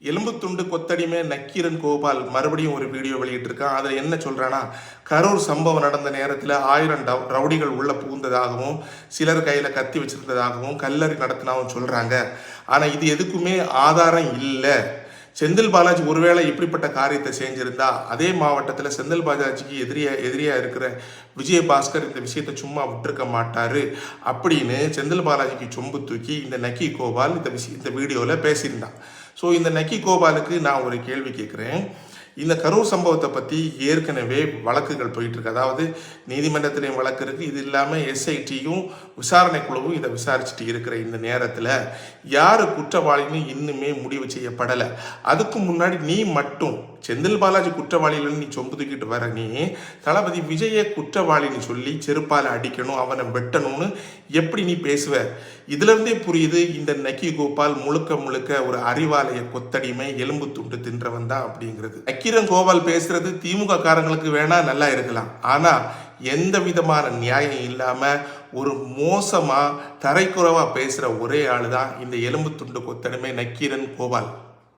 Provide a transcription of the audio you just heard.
எலும்பு துண்டு கொத்தடிமை நக்கீரன் கோபால் மறுபடியும் ஒரு வீடியோ வெளியிட்டிருக்கான். அதில் என்ன சொல்கிறான்னா, கரூர் சம்பவம் நடந்த நேரத்தில் 1000 ரவுடிகள் உள்ளே புகுந்ததாகவும் சிலர் கையில் கத்தி வச்சிருந்ததாகவும் கல்லறி நடத்தினாவும் சொல்கிறாங்க. ஆனால் இது எதுக்குமே ஆதாரம் இல்லை. செந்தில் பாலாஜி ஒருவேளை இப்படிப்பட்ட காரியத்தை செஞ்சிருந்தா அதே மாவட்டத்தில் செந்தில் பாலாஜிக்கு எதிரியா இருக்கிற விஜயபாஸ்கர் இந்த விஷயத்தை சும்மா விட்டுருக்க மாட்டாரு அப்படின்னு செந்தில் பாலாஜிக்கு சொம்பு தூக்கி இந்த நக்கி கோபால் இந்த வீடியோவில் பேசியிருந்தான். ஸோ இந்த நக்கி கோபாலுக்கு நான் ஒரு கேள்வி கேட்குறேன். இந்த கரூர் சம்பவத்தை பற்றி ஏற்கனவே வழக்குகள் போயிட்டுருக்கு. அதாவது நீதிமன்றத்திலையும் வழக்கு இருக்குது. இது இல்லாமல் எஸ்ஐடியும் விசாரணை குழுவும் இதை விசாரிச்சுட்டு இருக்கிற இந்த நேரத்தில் யார் குற்றவாளின்னு இன்னுமே முடிவு செய்யப்படலை. அதுக்கு முன்னாடி நீ மட்டும் செந்தில் பாலாஜி குற்றவாளிகள் நீ சொம்பு தூக்கிட்டு வர நீ தளபதி விஜய குற்றவாளின்னு சொல்லி செருப்பால் அடிக்கணும், அவனை வெட்டணும்னு எப்படி நீ பேசுவ? இதுலேருந்தே புரியுது இந்த நக்கி கோபால் முழுக்க முழுக்க ஒரு அறிவாலய கொத்தடிமை, எலும்பு துண்டு தின்றவன் தான் அப்படிங்கிறது. நக்கீரன் கோபால் பேசுறது திமுக காரங்களுக்கு வேணா நல்லா இருக்கலாம், ஆனா எந்த விதமான நியாயம் இல்லாம ஒரு மோசமா தரைக்குறவா பேசுற ஒரே ஆளு தான் இந்த எலும்பு துண்டு கொத்தடிமை நக்கீரன் கோபால்.